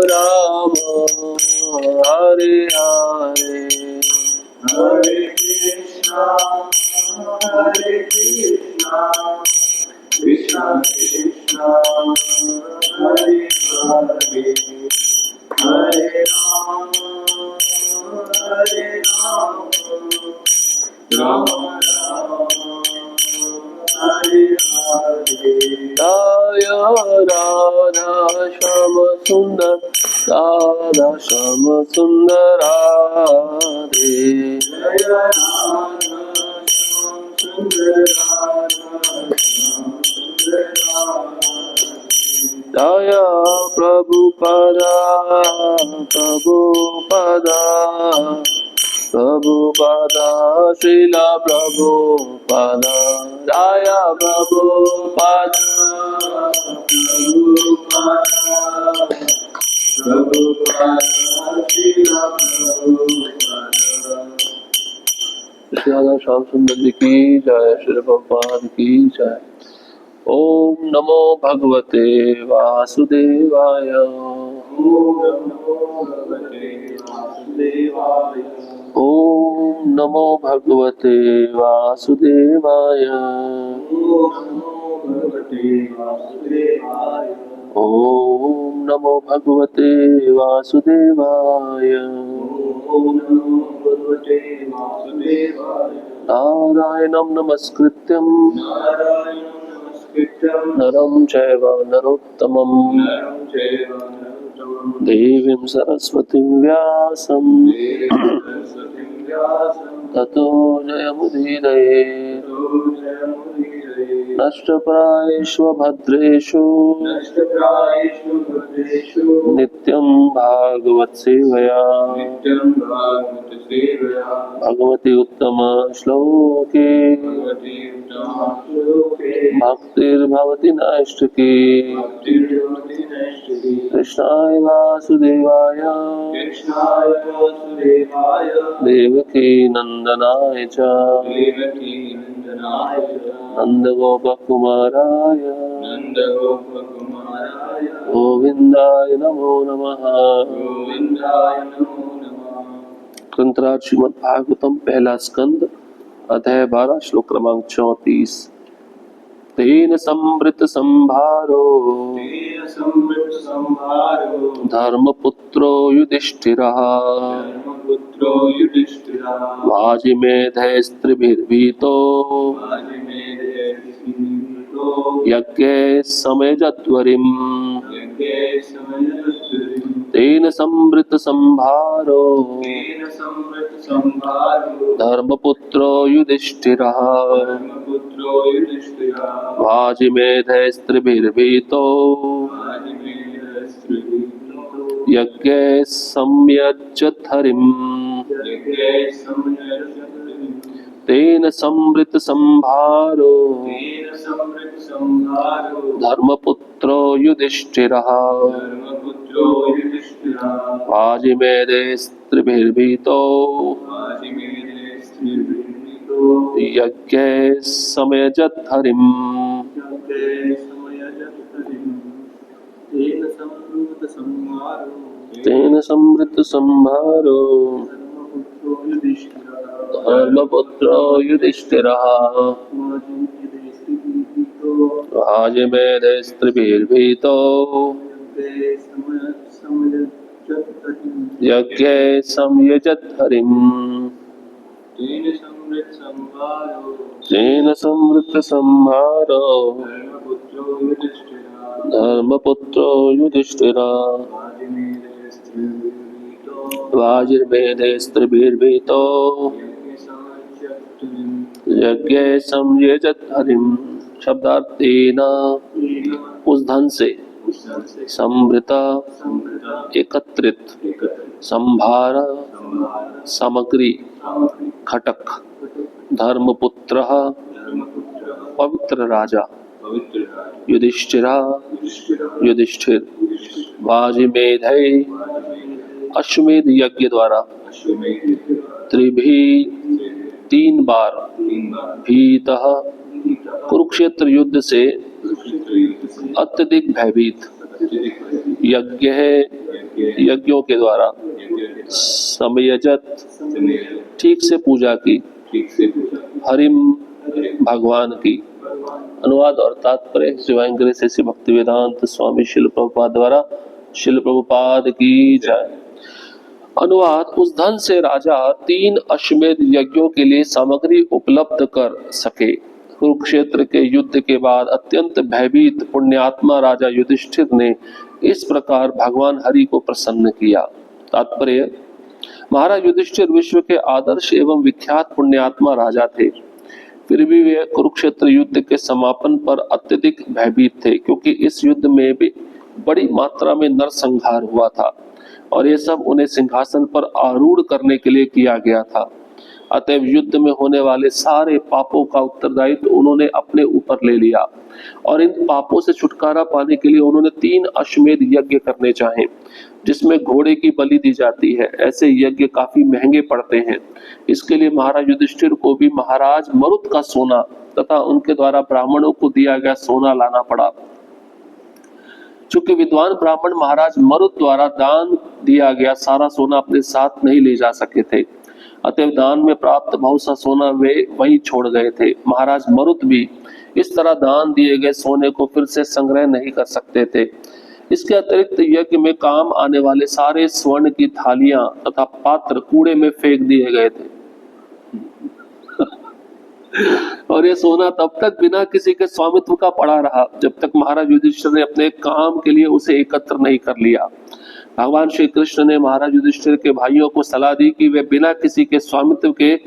राम हरे हरे हरे कृष्णा कृष्णा कृष्णा हरे हरे हरे राम राम राम हरे हरे। जय राधा श्याम सुंदर राधा श्याम सुंदर राधे जय राधा श्याम सुंदर जय प्रभुपदा प्रभुपदा प्रभुपदा श्रीला प्रभुपदा जय प्रभुपदा श्री राधा श्याम सुंदर जी की जय, श्री प्रभुपाद की जय। ओम नमो भगवते वासुदेवाय। ओम नमो भगवते वासुदेवाय। ओम नमो भगवते वासुदेवाय। नारायणं नमस्कृत्यं नरं चैव नरोत्तमं देवीं सरस्वतीं व्यासं ततो जयमुदीरये। नष्टप्रायेषु भद्रेषु नित्यं भागवत सेवया भगवती उत्तम श्लोके भक्तिर्भवति नैष्ठिकी। कृष्णाय वासुदेवाय देवकी नंदनाय च नन्दगोपकुमाराय गोविन्दाय नमो नमः। ग्रंथराज श्रीमद् भागवतम पहला स्कंद अध्याय 12 श्लोक क्रमांक 34। तेन संवृत संभारो धर्मपुत्रो युधिष्ठिरः वाजिमेधैस्त्रिभिर्भीतो यज्ञे समयजत्वरिम्। तेन संवृत संभारो धर्मपुत्रो युधिष्ठिरः वाजिमेधैस्त्रिभिर्भीतो यज्ञे सम्यजत हरिम्। तेन संवृत संभारो धर्मपुत्रो युधिष्ठिरः वाजिमेधैस्त्रिभिर्भीतो यज्ञे समयजत हरिम्। तेन संवृत संभारो धर्मपुत्रो युधिष्ठिरः वाजिमेधैस्त्रिभिर्भीतो यज्ञे समयजत हरिम्। तेन संवृत संभारो धर्मपुत्रो युधिष्ठिरः वाजिमेधैस्त्रिभिर्भीतो यज्ञे समयजत हरिम्। शब्दार्थेन उस धन से, संवृता एकत्रित, संभार सामग्री, खटक, धर्मपुत्र पवित्र राजा, युधिष्ठिरा युधिष्ठिर, वाजिमेधै अश्वमेध यज्ञ द्वारा, त्रिभी 3 बार, भीतः कुरुक्षेत्र युद्ध से अत्यधिक भयभीत, यज्ञ है यज्ञों के द्वारा समयजत ठीक से पूजा की हरिम भगवान की। अनुवाद और तात्पर्य शिवाय ग्रेस ऐसी भक्ति वेदांत स्वामी शिल प्रभुपाद द्वारा। शिल प्रभुपाद की जय। अनुवाद। उस धन से राजा 3 अश्वमेध यज्ञों के लिए सामग्री उपलब्ध कर सके। कुरुक्षेत्र के युद्ध के बाद अत्यंत भयभीत पुण्यात्मा राजा युधिष्ठिर ने इस प्रकार भगवान हरि को प्रसन्न किया। तात्पर्य। महाराज युधिष्ठिर विश्व के आदर्श एवं विख्यात पुण्यात्मा राजा थे, फिर भी वे कुरुक्षेत्र युद्ध के समापन पर अत्यधिक भयभीत थे, क्योंकि इस युद्ध में भी बड़ी मात्रा में नरसंहार हुआ था और ये सब उन्हें सिंहासन पर आरूढ़ करने के लिए किया गया था। अतएव युद्ध में होने वाले सारे पापों का उत्तरदायित्व उन्होंने अपने ऊपर ले लिया और इन पापों से छुटकारा पाने के लिए उन्होंने 3 अश्वमेध यज्ञ करने चाहे, जिसमें घोड़े की बलि दी जाती है। ऐसे यज्ञ काफी महंगे पड़ते हैं। इसके लिए महाराज युधिष्ठिर को भी महाराज मरुत का सोना तथा उनके द्वारा ब्राह्मणों को दिया गया सोना लाना पड़ा। चूंकि विद्वान ब्राह्मण महाराज मरुत द्वारा दान दिया गया सारा सोना अपने साथ नहीं ले जा सके थे, अतएव दान में प्राप्त बहुत सा सोना वे वहीं छोड़ गए थे। महाराज मरुत भी इस तरह दान दिए गए सोने को फिर से संग्रह नहीं कर सकते थे। इसके अतिरिक्त यज्ञ में काम आने वाले सारे स्वर्ण की थालियां तथा पात्र कूड़े में फेंक दिए गए थे और ये सोना तब तक बिना किसी के स्वामित्व का पड़ा रहा जब तक महाराज युधिष्ठिर ने अपने काम के लिए उसे एकत्र नहीं कर लिया। भगवान श्री कृष्ण ने महाराज युधिष्ठिर के भाइयों को सलाह दी कि वे बिना किसी के स्वामित्व के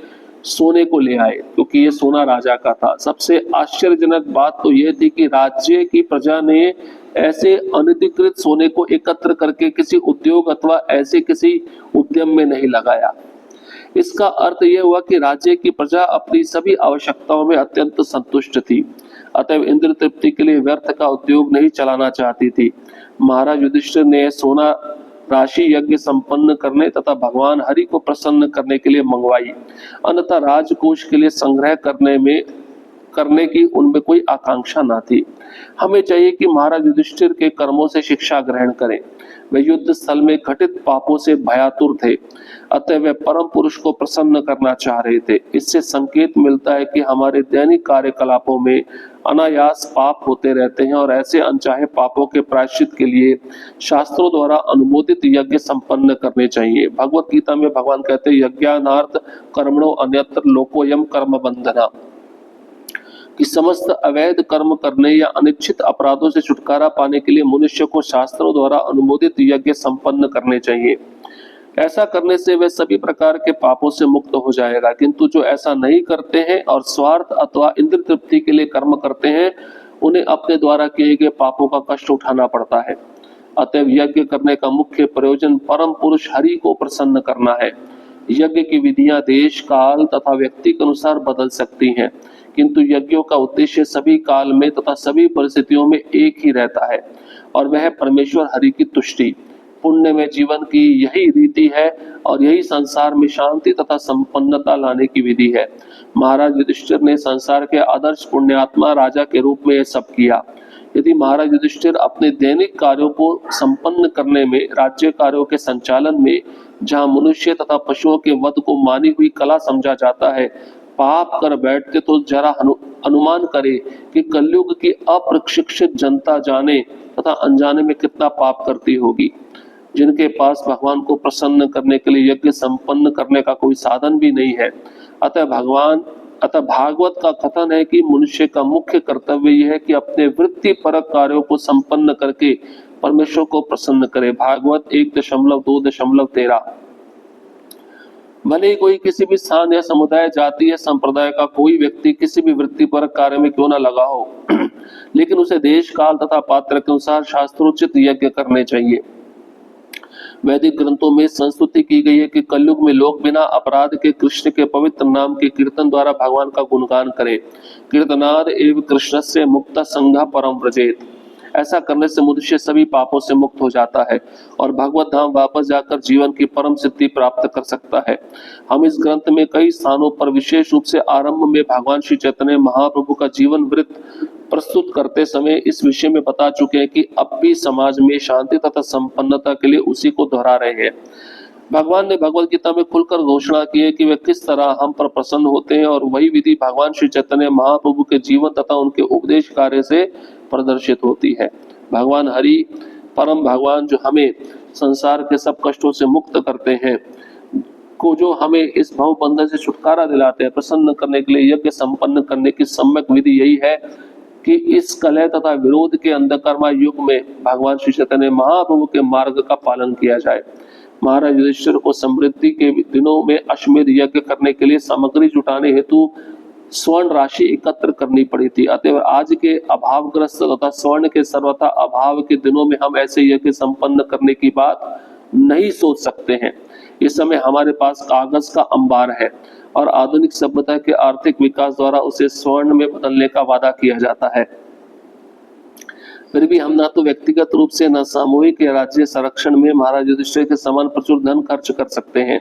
सोने को ले आए, क्योंकि ये सोना राजा का था। सबसे आश्चर्यजनक बात तो यह थी कि राज्य की प्रजा ने ऐसे अनधिकृत सोने को एकत्र करके किसी उद्योग अथवा ऐसे किसी उद्यम में नहीं लगाया। इसका अर्थ यह हुआ कि राज्य की प्रजा अपनी सभी आवश्यकताओं में अत्यंत संतुष्ट थी, अतएव इंद्र तृप्ति के लिए व्यर्थ का उद्योग नहीं चलाना चाहती थी। महाराज युधिष्ठिर ने सोना राशि यज्ञ संपन्न करने तथा भगवान हरि को प्रसन्न करने के लिए मंगवाई, अन्यथा राजकोष के लिए संग्रह करने की उनमें कोई आकांक्षा न थी। हमें चाहिए कि महाराज युधिष्ठिर के कर्मों से शिक्षा ग्रहण करें। वे युद्ध स्थल में घटित पापों से भयातुर थे, अतः वे परम पुरुष को प्रसन्न करना चाह रहे थे। इससे संकेत मिलता है कि हमारे दैनिक कार्यकलापों में अनायास पाप होते रहते हैं और ऐसे अनचाहे पापों के प्रायश्चित के लिए शास्त्रों द्वारा अनुमोदित यज्ञ संपन्न करने चाहिए। भगवत गीता में भगवान कहते हैं, यज्ञानार्थ कर्मणो अन्यत्र लोकोयम कर्म बंधना, कि समस्त अवैध कर्म करने या अनिच्छित अपराधों से छुटकारा पाने के लिए मनुष्य को शास्त्रों द्वारा अनुमोदित यज्ञ संपन्न करने चाहिए। ऐसा करने से वे सभी प्रकार के पापों से मुक्त हो जाएगा। किंतु जो ऐसा नहीं करते हैं और स्वार्थ अथवा इंद्र तृप्ति के लिए कर्म करते हैं, उन्हें अपने द्वारा किए गए पापों का कष्ट उठाना पड़ता है। अतएव यज्ञ करने का मुख्य प्रयोजन परम पुरुष हरि को प्रसन्न करना है। यज्ञ की विधियां देश काल तथा व्यक्ति के अनुसार बदल सकती हैं, किंतु यज्ञों का उद्देश्य सभी काल में तथा सभी परिस्थितियों में एक ही रहता है, और वह परमेश्वर हरि की तुष्टि। पुण्य में जीवन की यही रीति है और यही संसार में शांति तथा संपन्नता लाने की विधि है। महाराज युधिष्ठिर ने संसार के आदर्श पुण्यात्मा राजा के रूप में यह सब किया। यदि महाराज युधिष्ठिर अपने दैनिक कार्यों को संपन्न करने में, राज्य कार्यों के संचालन में, जहाँ मनुष्य तथा पशुओं के वध को मानी हुई कला समझा जाता है, पाप कर बैठते तो जरा अनुमान करे कि कलयुग की अप्रशिक्षित जनता जाने तथा अनजाने में कितना पाप करती होगी। जिनके पास भगवान को प्रसन्न करने के लिए यज्ञ संपन्न करने का कोई साधन भी नहीं है। अतः भागवत का कथन है कि मनुष्य का मुख्य कर्तव्य यह है कि अपने वृत्ति परक कार्यों को संपन्न करके परमेश्वर को प्रसन्न करे। भागवत 1.2.13। भले ही कोई किसी भी स्थान या समुदाय, जाति या संप्रदाय का कोई व्यक्ति किसी भी वृत्तिपरक कार्य में क्यों न लगा हो, लेकिन उसे देश काल तथा पात्र के अनुसार शास्त्रोचित यज्ञ करने चाहिए। वैदिक ग्रंथों में संस्तुति की गई है कि कलयुग में लोग बिना अपराध के कृष्ण के पवित्र नाम के कीर्तन द्वारा भगवान का गुणगान करें। कीर्तनाद एवं कृष्णस्य मुक्ता संघा परम व्रजेत। ऐसा करने से मनुष्य सभी पापों से मुक्त हो जाता है और भगवत धाम वापस जाकर जीवन की परम सिद्धि प्राप्त कर सकता है। हम इस ग्रंथ में कई स्थानों पर, विशेष रूप से आरंभ में, भगवान श्री चैतन्य महाप्रभु का जीवन वृत्त प्रस्तुत करते समय इस विषय में बता चुके हैं कि अब भी समाज में शांति तथा संपन्नता के लिए उसी को दोहरा रहे हैं। भगवान ने भगवत गीता में खुलकर घोषणा की है कि वे किस तरह हम पर प्रसन्न होते हैं और वही विधि भगवान श्री चैतन्य महाप्रभु के जीवन तथा उनके उपदेश कार्य से प्रदर्शित होती है। भगवान हरि परम भगवान जो हमें संसार के सब कष्टों से मुक्त करते हैं, को जो हमें इस भव बंधन से छुटकारा दिलाते हैं, प्रसन्न करने के लिए यज्ञ संपन्न करने की सम्यक विधि यही है कि इस कलह तथा विरोध के अंधकर्मा युग में भगवान श्री चैतन्य महाप्रभु के मार्ग का पालन किया जाए। महाराज युधिष्ठिर को समृद्धि के दिनों में अश्वमेध यज्ञ करने के लिए सामग्री जुटाने हेतु स्वर्ण राशि एकत्र करनी पड़ी थी। अतः आज के अभावग्रस्त तथा स्वर्ण के सर्वथा अभाव के दिनों में हम ऐसे यज्ञ संपन्न करने की बात नहीं सोच सकते हैं। इस समय हमारे पास कागज का अंबार है और आधुनिक सभ्यता के आर्थिक विकास द्वारा उसे स्वर्ण में बदलने का वादा किया जाता है। फिर भी हम ना तो व्यक्तिगत रूप से न सामूहिक या राज्य संरक्षण में महाराज युधिष्ठिर के समान प्रचुर धन खर्च कर सकते हैं।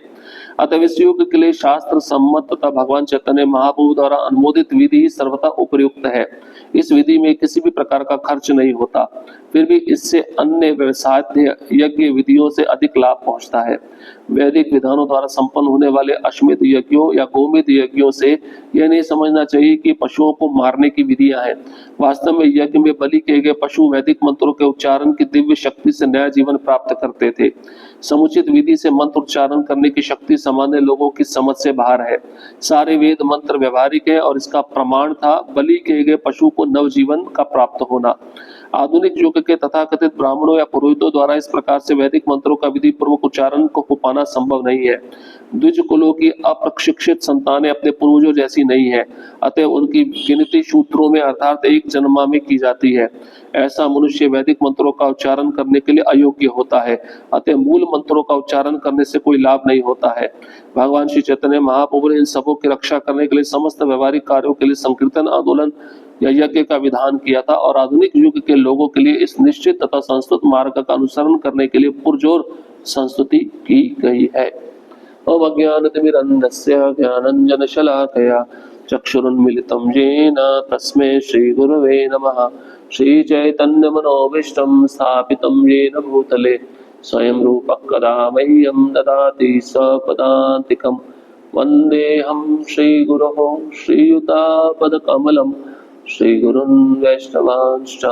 अतः इस युग के लिए शास्त्र सम्मत तथा भगवान चैतन्य महाप्रभु द्वारा अनुमोदित विधि सर्वथा उपयुक्त है। इस विधि में किसी भी प्रकार का खर्च नहीं होता, फिर भी इससे अन्य व्यवसाय यज्ञ विधियों से अधिक लाभ पहुंचता है। वैदिक विधानों द्वारा संपन्न होने वाले अश्वमेध यज्ञों या गोमेध यज्ञों से यह नहीं समझना चाहिए कि पशुओं को मारने की विधियां हैं। वास्तव में यज्ञ में बलि किए गए पशु वैदिक मंत्रों के उच्चारण की दिव्य शक्ति से नया जीवन प्राप्त करते थे। समुचित विधि से मंत्र उच्चारण करने की शक्ति सामान्य लोगों की समझ से बाहर है। सारे वेद मंत्र व्यवहारिक है और इसका प्रमाण था बलि किए गए पशु को नवजीवन का प्राप्त होना। आधुनिक युग के तथाकथित ब्राह्मणों या पुरोहितों द्वारा इस प्रकार से वैदिक मंत्रों का विधि पूर्वक उच्चारण को पाना संभव नहीं है। द्विज कुलों की अप्रशिक्षित संतानें अपने पूर्वजों जैसी नहीं है, अतः उनकी गिनती सूत्रों में अर्थात एक जन्मा में की जाती है। ऐसा मनुष्य वैदिक मंत्रों का उच्चारण करने के लिए अयोग्य होता है, अतः मूल मंत्रों का उच्चारण करने से कोई लाभ नहीं होता है। भगवान श्री चैतन्य महाप्रभु ने इन सबों की रक्षा करने के लिए समस्त व्यवहारिक कार्यों के लिए संकीर्तन आंदोलन या यज्ञ का विधान किया था और आधुनिक युग के लोगों के लिए इस निश्चित तथा संस्तुत मार्ग का अनुसरण करने के लिए पुरजोर संस्तुति की गई है। ओम अज्ञानतिमिरन्धस्य ज्ञानाञ्जनशलाकया चक्षुरुन्मिलितं येन तस्मै श्रीगुरवे नमः। श्रीचैतन्यमनोभीष्टं स्थापितं येन भूतले स्वयं रूपः कदा मह्यं ददाति स्वपदान्तिकं। वन्देऽहं श्रीगुरोः श्रीयुतापदकमलं श्रीगुरुन् वैष्णवांश्च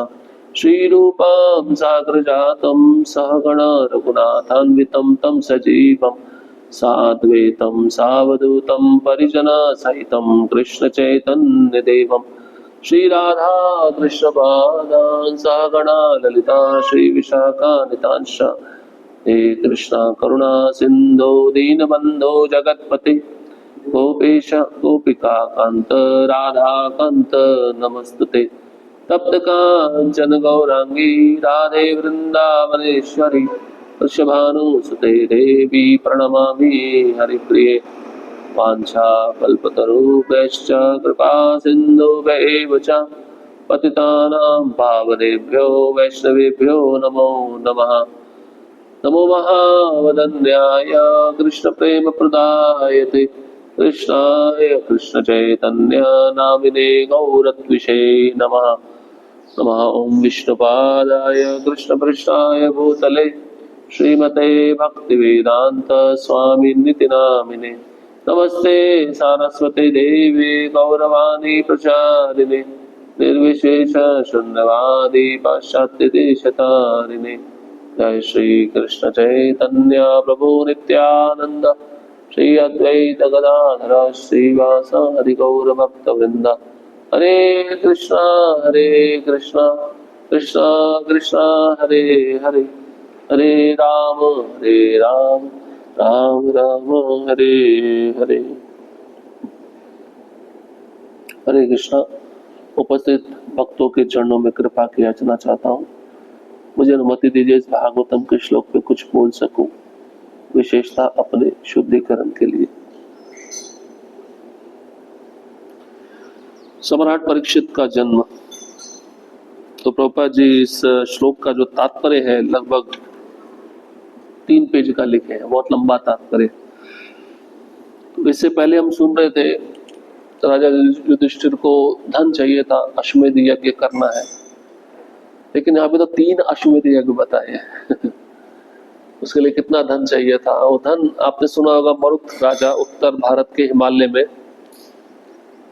श्रीरूपां साग्रजातं सहगण रघुनाथान्वितं तं सजीवं साद्वैतं सावधूतं परिजनसहितं कृष्णचैतन्यदेवं श्रीराधा कृष्णपादान् सहगणा ललिता श्रीविशाखान्वितांश्च। हे कृष्णा करुणा सिन्धो दीनबन्धो जगत्पते गोपेश गोपिका कांत राधा कांत नमस्तुते। तप्त कांचन गौरांगी राधे वृंदावनेश्वरी वृषभानुसुते देवी प्रणमामि हरिप्रिये। वाञ्छा कल्पतरुभ्यश्च कृपा सिन्धुभ्यैव च पतितानां पावनेभ्यो वैष्णवेभ्यो नमो नमः। नमो महावदन्याय कृष्णप्रेमप्रदायते कृष्णाय कृष्णचैतन्य नामिने गौरत्विषे नमः। नमः ओं विष्णुपादाय कृष्णपृष्ठाय भूतले श्रीमते भक्तिवेदांत स्वामिनिति नामिने। नमस्ते सारस्वते देवे गौरवाणी प्रचारिणे निर्विशेष शून्यवादी पाश्चात्य देशतारिणे। जय श्री कृष्ण चैतन्य प्रभु नित्यानंद श्री अद्वैत गदाधर श्रीवासादि गौर भक्त वृंद। हरे कृष्णा कृष्णा कृष्णा हरे हरे हरे राम राम राम हरे हरे। हरे कृष्णा। उपस्थित भक्तों के चरणों में कृपा की याचना चाहता हूँ। मुझे अनुमति दीजिए इस भागवतम के श्लोक पे कुछ बोल सकूं, विशेषता अपने शुद्धिकरण के लिए। सम्राट परीक्षित का जन्म। तो प्रभुपाद जी इस श्लोक का जो तात्पर्य है लगभग 3 पेज का लिखे हैं, बहुत लंबा तात्पर्य। तो इससे पहले हम सुन रहे थे राजा युधिष्ठिर को धन चाहिए था, अश्वमेध यज्ञ करना है, लेकिन यहाँ पे तो 3 अश्वमेध यज्ञ बताए हैं। उसके लिए कितना धन चाहिए था? वो धन आपने सुना होगा, मरुत राजा उत्तर भारत के हिमालय में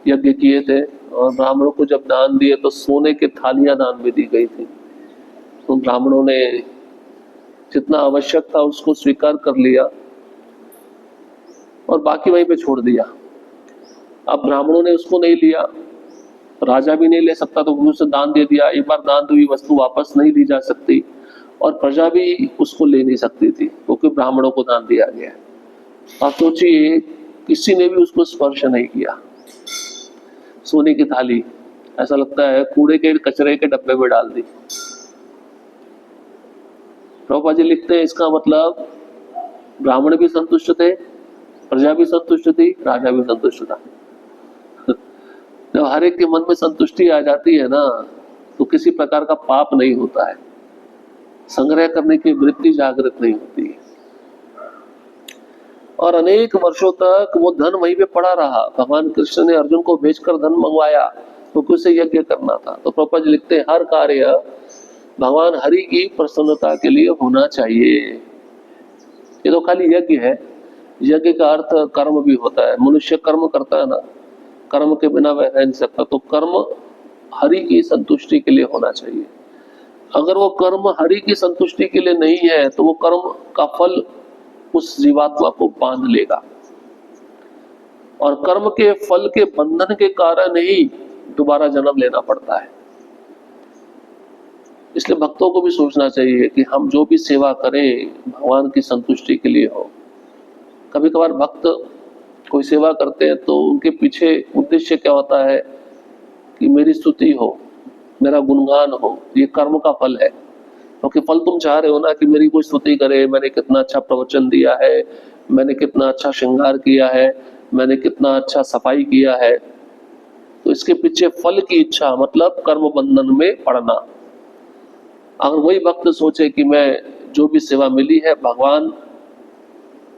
यज्ञ किए थे, और ब्राह्मणों को जब दान दिए तो सोने की थालियां दान में दी गई थी। तो ब्राह्मणों ने जितना आवश्यक था उसको स्वीकार कर लिया और बाकी वहीं पे छोड़ दिया। अब ब्राह्मणों ने उसको नहीं लिया, राजा भी नहीं ले सकता, तो उसे दान दे दिया। एक बार दान हुई वस्तु वापस नहीं दी जा सकती, और प्रजा भी उसको ले नहीं सकती थी, क्योंकि ब्राह्मणों को दान दिया गया। आप सोचिए, किसी ने भी उसको स्पर्श नहीं किया। सोने की थाली, ऐसा लगता है कूड़े के कचरे के डब्बे में डाल दी। प्रभुपाद जी लिखते हैं, इसका मतलब ब्राह्मण भी संतुष्ट थे, प्रजा भी संतुष्ट थी, राजा भी संतुष्ट था। जब हर एक के मन में संतुष्टि आ जाती है ना, तो किसी प्रकार का पाप नहीं होता है, संग्रह करने की वृत्ति जागृत नहीं होती है। और अनेक वर्षों तक वो धन वहीं पे पड़ा रहा। भगवान कृष्ण ने अर्जुन को भेजकर धन मंगवाया, क्योंकि उसे यज्ञ करना था। तो प्रभुपाद जी लिखते हैं, हर कार्य भगवान हरि की प्रसन्नता के लिए होना चाहिए। ये तो खाली यज्ञ है, यज्ञ का अर्थ कर्म भी होता है। मनुष्य कर्म करता है ना, कर्म के बिना वह रह नहीं सकता। तो कर्म हरि की संतुष्टि के लिए होना चाहिए। अगर वो कर्म हरि की संतुष्टि के लिए नहीं है, तो वो कर्म का फल उस जीवात्मा को बांध लेगा, और कर्म के फल के बंधन के कारण ही दोबारा जन्म लेना पड़ता है। इसलिए भक्तों को भी सोचना चाहिए कि हम जो भी सेवा करें भगवान की संतुष्टि के लिए हो। कभी कभार भक्त कोई सेवा करते हैं तो उनके पीछे उद्देश्य क्या होता है कि मेरी स्तुति हो, मेरा गुणगान हो। ये कर्म का फल है, क्योंकि फल तुम चाह रहे हो ना कि मेरी कोई स्तुति करे, मैंने कितना अच्छा प्रवचन दिया है, मैंने कितना अच्छा श्रृंगार किया है, मैंने कितना अच्छा सफाई किया है। तो इसके पीछे फल की इच्छा, मतलब कर्म बंधन में पड़ना। अगर वही भक्त सोचे कि मैं जो भी सेवा मिली है भगवान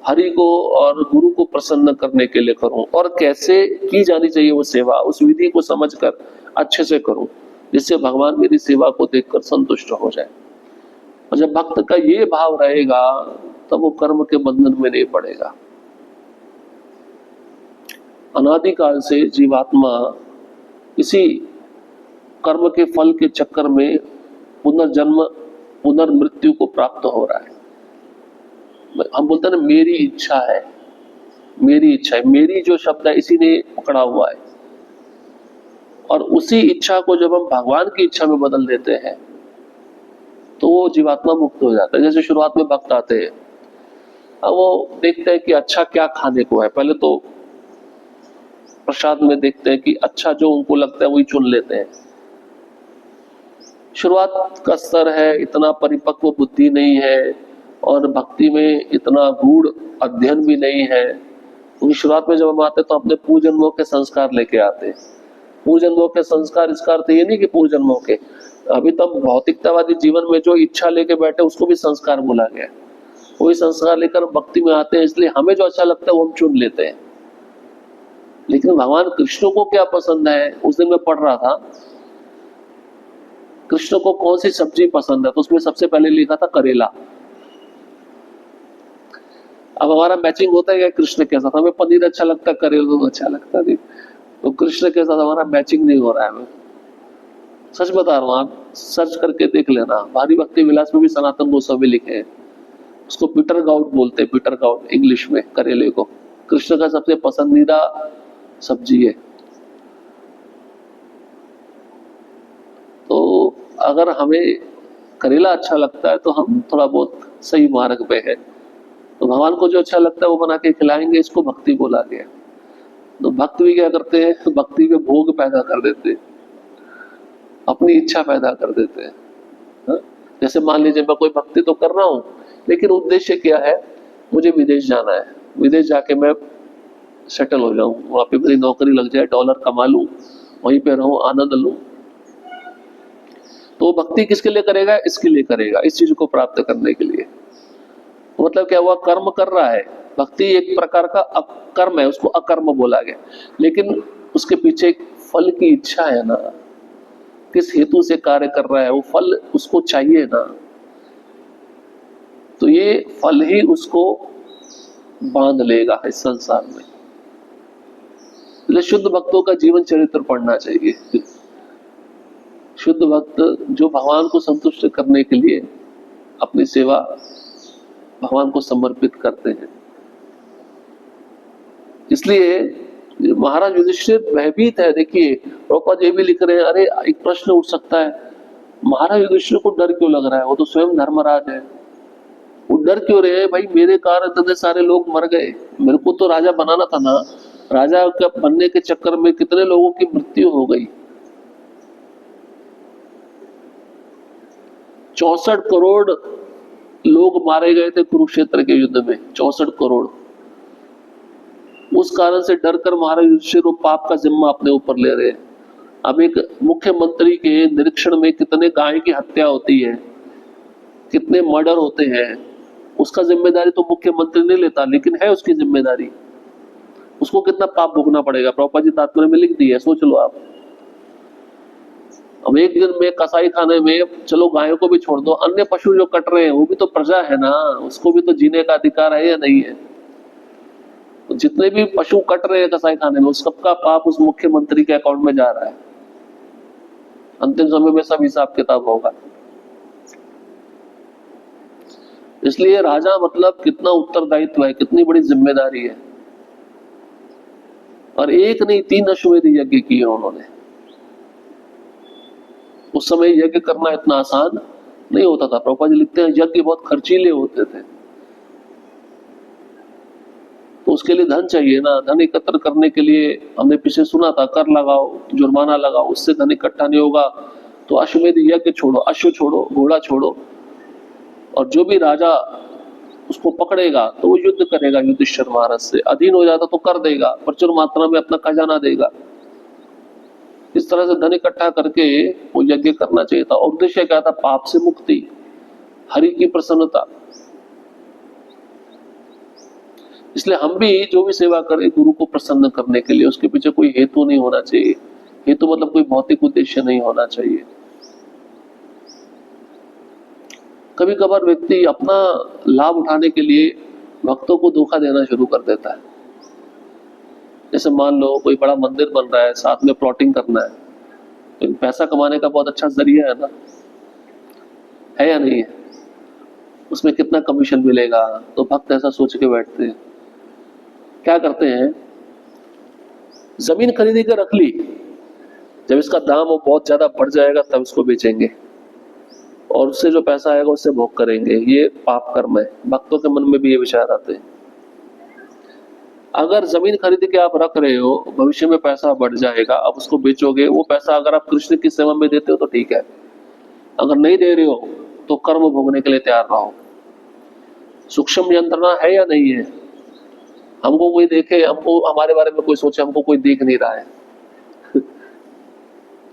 हरि को और गुरु को प्रसन्न करने के लिए करूं, और कैसे की जानी चाहिए वो सेवा, उस विधि को समझकर अच्छे से करूं, जिससे भगवान मेरी सेवा को देखकर संतुष्ट हो जाए। और जब भक्त का ये भाव रहेगा, तब वो कर्म के बंधन में नहीं पड़ेगा। अनादिकाल से जीवात्मा इसी कर्म के फल के चक्कर में पुनर्जन्म पुनर्मृत्यु को प्राप्त हो रहा है। हम बोलते हैं ना, मेरी इच्छा है, मेरी इच्छा है। मेरी जो शब्द है इसी ने पकड़ा हुआ है, और उसी इच्छा को जब हम भगवान की इच्छा में बदल देते हैं तो वो जीवात्मा मुक्त हो जाता है। जैसे शुरुआत में भक्त आते हैं, अब वो देखते हैं कि अच्छा क्या खाने को है। पहले तो प्रसाद में देखते हैं कि अच्छा जो उनको लगता है वही चुन लेते हैं। शुरुआत का स्तर है, इतना परिपक्व बुद्धि नहीं है, और भक्ति में इतना गूढ़ अध्ययन भी नहीं है। क्योंकि शुरुआत में जब हम आते हैं तो अपने पूर्व जन्मों के संस्कार लेके आते हैं। पूर्व जन्मों के संस्कार, इसका अर्थ ये नहीं कि पूर्व जन्मों के, अभी तक भौतिकतावादी जीवन में जो इच्छा लेके बैठे उसको भी संस्कार बोला गया। वही संस्कार लेकर भक्ति में आते हैं, इसलिए हमें जो अच्छा लगता है वो हम चुन लेते हैं। लेकिन भगवान कृष्ण को क्या पसंद है, उस दिन मैं पढ़ रहा था, कृष्ण को कौन सी सब्जी पसंद है, तो उसमें सबसे पहले लिखा था करेला। अब हमारा मैचिंग होता है, कृष्ण के साथ हमें पनीर अच्छा लगता है, करेला अच्छा लगता है, तो कृष्ण के साथ हमारा मैचिंग नहीं हो रहा है। मैं सच बता रहा हूँ, आप सर्च करके देख लेना। भारी भक्ति विलास में भी सनातन गोस्वामी लिखे हैं, उसको पीटर गाउट बोलते हैं, पीटर गाउट इंग्लिश में करेले को। कृष्ण का सबसे पसंदीदा सब्जी है। तो अगर हमें करेला अच्छा लगता है तो हम थोड़ा बहुत सही मार्ग पे है। तो भगवान को जो अच्छा लगता है वो बना के खिलाएंगे, इसको भक्ति बोला गया। तो भक्त भी क्या करते हैं, भक्ति में भोग पैदा कर देते हैं, अपनी इच्छा पैदा कर देते हैं। हा? जैसे मान लीजिए मैं कोई भक्ति तो कर रहा हूँ, लेकिन उद्देश्य क्या है, मुझे विदेश जाना है, विदेश जाके मैं सेटल हो जाऊं, वहां पे मेरी नौकरी लग जाए, डॉलर कमा लूं, वहीं पे रहूं, आनंद लूं। तो भक्ति किसके लिए करेगा, इसके लिए करेगा, इस चीज को प्राप्त करने के लिए। मतलब क्या हुआ, कर्म कर रहा है, भक्ति एक प्रकार का कर्म है, उसको अकर्म बोला गया, लेकिन उसके पीछे एक फल की इच्छा है ना, किस हेतु से कार्य कर रहा है, वो फल उसको चाहिए ना, तो ये फल ही उसको बांध लेगा इस संसार में। इसलिए शुद्ध भक्तों का जीवन चरित्र पढ़ना चाहिए। शुद्ध भक्त जो भगवान को संतुष्ट करने के लिए अपनी सेवा भगवान को समर्पित करते हैं। इसलिए महाराज युधिष्ठिर भयभीत है। देखिए प्रभुपाद ये भी लिख रहे हैं, अरे एक प्रश्न उठ सकता है, महाराज युधिष्ठिर को डर क्यों लग रहा है, वो तो स्वयं धर्मराज है, वो डर क्यों रहे हैं? भाई मेरे कारण इतने सारे लोग मर गए, मेरे को तो राजा बनाना था ना, राजा का बनने के चक्कर में कितने लोगों की मृत्यु हो गई। 64 करोड़ लोग मारे गए थे कुरुक्षेत्र के युद्ध में, 64 करोड़। उस कारण से डरकर महाराज युधिष्ठिर वो पाप का जिम्मा अपने ऊपर ले रहे हैं। अब एक मुख्यमंत्री के निरीक्षण में कितने गाय की हत्या होती है, कितने मर्डर होते हैं, उसका जिम्मेदारी तो मुख्यमंत्री नहीं लेता, लेकिन है उसकी जिम्मेदारी। उसको कितना पाप भोगना पड़ेगा, प्रभुपाद जी तात्पर्य में लिख दिया, सोच लो आप। अब एक दिन में कसाई खाने में, चलो गायों को भी छोड़ दो, अन्य पशु जो कट रहे हैं वो भी तो प्रजा है ना, उसको भी तो जीने का अधिकार है या नहीं है? तो जितने भी पशु कट रहे हैं कसाई खाने में, उस सबका पाप उस मुख्यमंत्री के अकाउंट में जा रहा है। अंतिम समय में सब हिसाब किताब होगा। इसलिए राजा मतलब कितना उत्तरदायित्व है, कितनी बड़ी जिम्मेदारी है। और एक नहीं 3 अश्वमेध यज्ञ किए उन्होंने। उस समय यज्ञ करना इतना आसान नहीं होता था। प्रभुपाद जी लिखते हैं यज्ञ बहुत खर्चीले होते थे, तो उसके लिए धन चाहिए ना। धन एकत्र करने के लिए हमने पीछे सुना था, कर लगाओ, जुर्माना लगाओ, उससे धन इकट्ठा नहीं होगा तो अश्वमेध यज्ञ छोड़ो, अश्व छोड़ो, घोड़ा छोड़ो, और जो भी राजा उसको पकड़ेगा तो वो युद्ध करेगा युधिष्ठिर महाराज से, अधीन हो जाता तो कर देगा, प्रचुर मात्रा में अपना खजाना देगा। इस तरह से धन इकट्ठा करके वो यज्ञ करना चाहिए था। और उद्देश्य क्या था? पाप से मुक्ति, हरि की प्रसन्नता। इसलिए हम भी जो भी सेवा करें गुरु को प्रसन्न करने के लिए, उसके पीछे कोई हेतु नहीं होना चाहिए। हेतु मतलब कोई भौतिक उद्देश्य नहीं होना चाहिए। कभी कभार व्यक्ति अपना लाभ उठाने के लिए भक्तों को धोखा देना शुरू कर देता है। जैसे मान लो कोई बड़ा मंदिर बन रहा है, साथ में प्लॉटिंग करना है, तो पैसा कमाने का बहुत अच्छा जरिया है ना, है या नहीं है? उसमें कितना कमीशन मिलेगा, तो भक्त ऐसा सोच के बैठते हैं। क्या करते हैं, जमीन खरीदी कर रख ली, जब इसका दाम बहुत ज्यादा बढ़ जाएगा तब इसको बेचेंगे, और उससे जो पैसा आएगा उससे भोग करेंगे। ये पाप कर्म है। भक्तों के मन में भी ये विचार आते हैं। अगर जमीन खरीद के आप रख रहे हो, भविष्य में पैसा बढ़ जाएगा, अब उसको बेचोगे, वो पैसा अगर आप कृष्ण की सेवा में देते हो तो ठीक है, अगर नहीं दे रहे हो तो कर्म भोगने के लिए तैयार रहो। सूक्ष्म यंत्रणा है या नहीं है? हमको कोई देखे, हमको हमारे बारे में कोई सोचे, हमको कोई देख नहीं रहा है।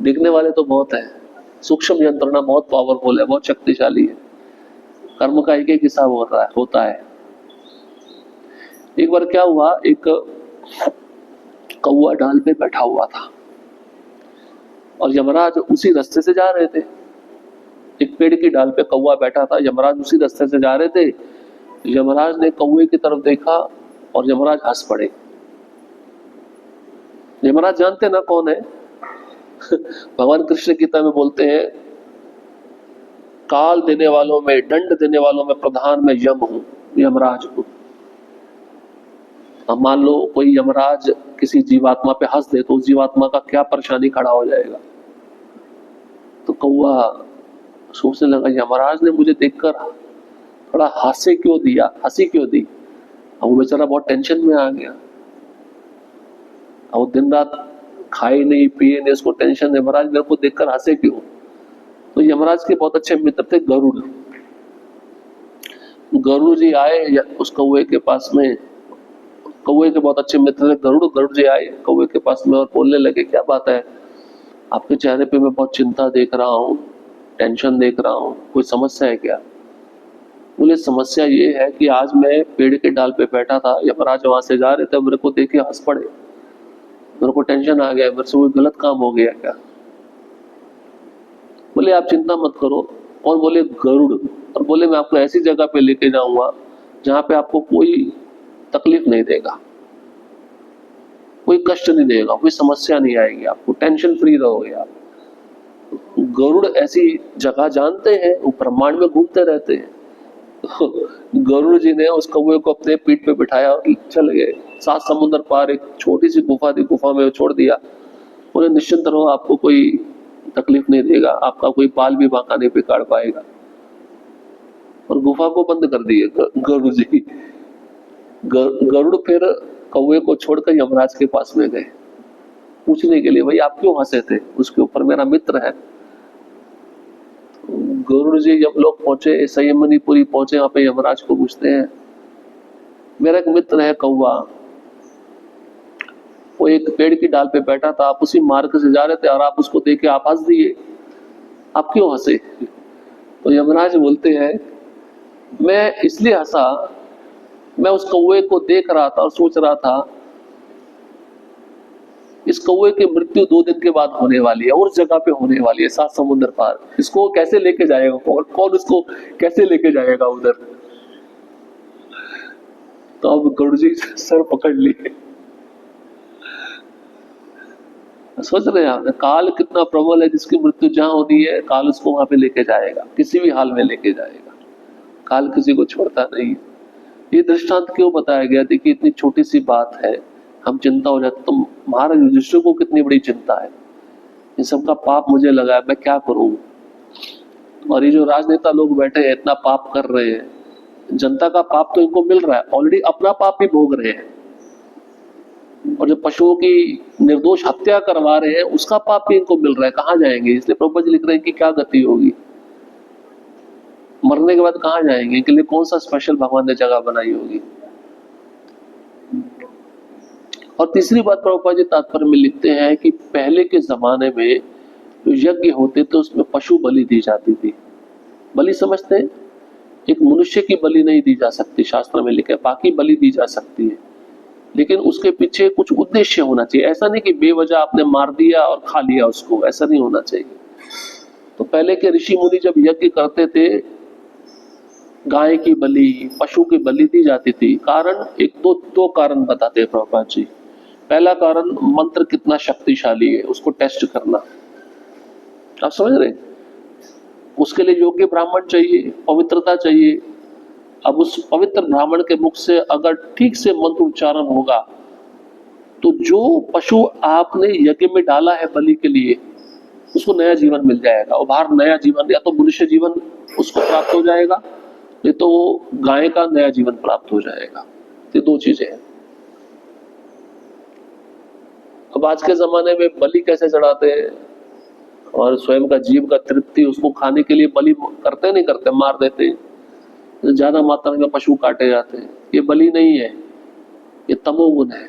देखने वाले तो बहुत है। सूक्ष्म यंत्रणा बहुत पावरफुल है, बहुत शक्तिशाली है। कर्म का एक एक हिसाब होता है। एक बार क्या हुआ, एक कौवा डाल पे बैठा हुआ था और यमराज उसी रास्ते से जा रहे थे। एक पेड़ की डाल पे कौवा बैठा था, यमराज उसी रास्ते से जा रहे थे। यमराज ने कौवे की तरफ देखा और यमराज हंस पड़े। यमराज जानते ना कौन है? भगवान कृष्ण गीता में बोलते हैं, काल देने वालों में, दंड देने वालों में प्रधान मैं यम हूं, यमराज हूं। अब मान लो कोई यमराज किसी जीवात्मा पे हंस दे तो उस जीवात्मा का क्या परेशानी खड़ा हो जाएगा। तो कौवा सोचने लगा, यमराज ने मुझे देखकर थोड़ा हंसी क्यों दी? अब वो बेचारा बहुत टेंशन में आ गया। अब वो दिन रात खाए नहीं, पिए नहीं, उसको टेंशन है, यमराज मेरे को देखकर हंसे क्यों? तो यमराज के बहुत अच्छे मित्र थे गरुड़। गरुड़ जी आए उस कौवे के पास में, कौवे के बहुत अच्छे मित्र थे गरुड़ जी आए कौवे के पास में और बोलने लगे, क्या बात है, आपके चेहरे पे मैं बहुत चिंता देख रहा हूँ, टेंशन देख रहा हूँ, कोई समस्या है क्या? बोले समस्या ये है कि आज मैं पेड़ के डाल पे बैठा था, यमराज वहां से जा रहे थे, मेरे को देखे हंस पड़े, मेरे को टेंशन आ गया, मेरे से कोई गलत काम हो गया क्या। बोले आप चिंता मत करो। और बोले गरुड़, और बोले मैं आपको ऐसी जगह पे लेके जाऊंगा जहां पे आपको कोई तकलीफ नहीं देगा, कोई कष्ट नहीं देगा, कोई समस्या नहीं आएगी, आपको टेंशन फ्री रहोगे आप। गरुड़ ऐसी जगह जानते हैं, वो ब्रह्मांड में घूमते रहते हैं। गरुड़ जी ने उस कौवे को अपने पीठ पे बिठाया और चल गए 7 समुद्र पार। एक छोटी सी गुफा थी, गुफा में छोड़ दिया, उन्हें निश्चिंत रहो, आपको कोई तकलीफ नहीं देगा, आपका कोई बाल भी बांका नहीं बिगाड़ पाएगा। और गुफा को बंद कर दिए गरुड़ जी। गरुड़ फिर कौवे को छोड़कर यमराज के पास में गए पूछने के लिए, भाई आप क्यों हंसे थे, उसके ऊपर मेरा मित्र है। गरुड़ जी जब लोग पहुंचे, संयमनीपुरी पहुंचे, वहां पे यमराज को पूछते हैं, मेरा एक मित्र है कौवा, वो एक पेड़ की डाल पे बैठा था, आप उसी मार्ग से जा रहे थे और आप उसको देख के आप हंस दिए, आप क्यों हंसे। तो यमराज बोलते हैं, मैं इसलिए हंसा, मैं उस कौवे को देख रहा था और सोच रहा था इस कौवे की मृत्यु 2 दिन के बाद होने वाली है, और जगह पे होने वाली है 7 समुद्र पार। इसको कैसे लेके जाएगा, कौन उसको कैसे लेके जाएगा उधर। तो अब गरुड़ जी सर पकड़ लिए। सोच रहे हैं काल कितना प्रबल है, जिसकी मृत्यु जहां होती है काल उसको वहां पे लेके जाएगा, किसी भी हाल में लेके जाएगा, काल किसी को छोड़ता नहीं। ये दृष्टांत क्यों बताया गया? देखिए इतनी छोटी सी बात है, हम चिंता हो जाते, तो महाराज युधिष्ठिर को कितनी बड़ी चिंता है, इन सबका पाप मुझे लगा है, मैं क्या करूं। और ये जो राजनेता लोग बैठे हैं इतना पाप कर रहे हैं, जनता का पाप तो इनको मिल रहा है, ऑलरेडी अपना पाप भी भोग रहे हैं, और जो पशुओं की निर्दोष हत्या करवा रहे हैं उसका पाप भी इनको मिल रहा है, कहाँ जाएंगे। इसलिए प्रभुपाद जी लिख रहे हैं कि क्या गति होगी, मरने के बाद कहाँ जाएंगे, इनके लिए कौन सा स्पेशल भगवान ने जगह बनाई होगी। और तीसरी बात प्रभुपाद जी तात्पर्य में लिखते हैं कि पहले के जमाने में जो यज्ञ होते थे उसमें पशु बलि दी जाती थी। बलि समझते हैं, एक मनुष्य की बलि नहीं दी जा सकती, शास्त्र में लिखा है, बाकी बलि दी जा सकती है, लेकिन उसके पीछे कुछ उद्देश्य होना चाहिए। ऐसा नहीं कि बेवजह आपने मार दिया और खा लिया उसको, ऐसा नहीं होना चाहिए। तो पहले के ऋषि मुनि जब यज्ञ करते थे, गाय की बलि, पशु की बलि दी जाती थी। कारण एक दो कारण बताते हैं प्रभुपाद जी। पहला कारण, मंत्र कितना शक्तिशाली है उसको टेस्ट करना, आप समझ रहे, उसके लिए योग्य ब्राह्मण चाहिए, पवित्रता चाहिए। अब उस पवित्र ब्राह्मण के मुख से अगर ठीक से मंत्र उच्चारण होगा तो जो पशु आपने यज्ञ में डाला है बलि के लिए, उसको नया जीवन मिल जाएगा, और बाहर नया जीवन, या तो मनुष्य जीवन उसको प्राप्त हो जाएगा, नहीं तो गाय का नया जीवन प्राप्त हो जाएगा। ये 2 चीजें हैं। अब आज के जमाने में बलि कैसे चढ़ाते हैं, और स्वयं का जीव का तृप्ति उसको खाने के लिए बलि करते नहीं करते, मार देते हैं, ज्यादा मात्रा में पशु काटे जाते हैं। ये बलि नहीं है, ये तमोगुण है।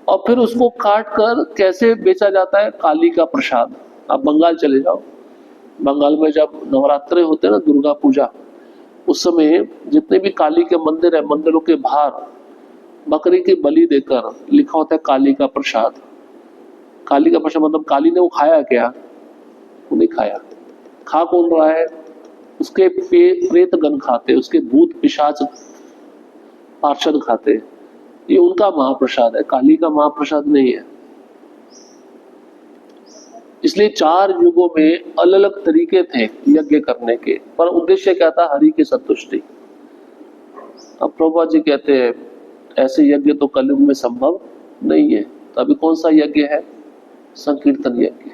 और फिर उसको काट कर कैसे बेचा जाता है, काली का प्रसाद। आप बंगाल चले जाओ, बंगाल में जब नवरात्रे होते हैं ना, दुर्गा पूजा, उस समय जितने भी काली के मंदिर है, मंदिरों के बाहर बकरी की बलि देकर लिखा होता है काली का प्रसाद। काली का प्रसाद मतलब काली ने वो खाया क्या, वो नहीं खाया। खा कौन रहा है, उसके प्रेत गण खाते, उसके भूत पिशाच पार्षद खाते, ये उनका महाप्रसाद है, काली का महाप्रसाद नहीं है। इसलिए 4 युगों में अलग अलग तरीके थे यज्ञ करने के, पर उद्देश्य क्या था, हरि की संतुष्टि। अब प्रभुपाद जी कहते हैं ऐसे यज्ञ तो कलयुग में संभव नहीं है, तो अभी कौन सा यज्ञ है, संकीर्तन यज्ञ।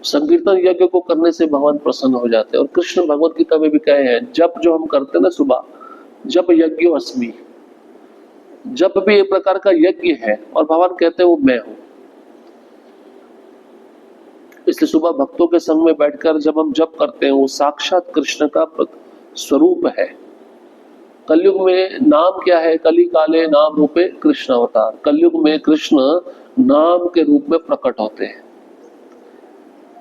संकीर्तन यज्ञ को करने से भगवान प्रसन्न हो जाते हैं। और कृष्ण भगवत गीता में भी कहे हैं, जप जो हम करते हैं ना सुबह, जप यज्ञो अस्मि, जप भी एक प्रकार का यज्ञ है, और भगवान कहते हैं वो मैं हूं। इसलिए सुबह भक्तों के संग में बैठकर जब हम जप करते हैं, वो साक्षात कृष्ण का स्वरूप है। कलयुग में नाम क्या है, कली काले नाम रूपे कृष्ण अवतार। कलयुग में कृष्ण नाम के रूप में प्रकट होते हैं।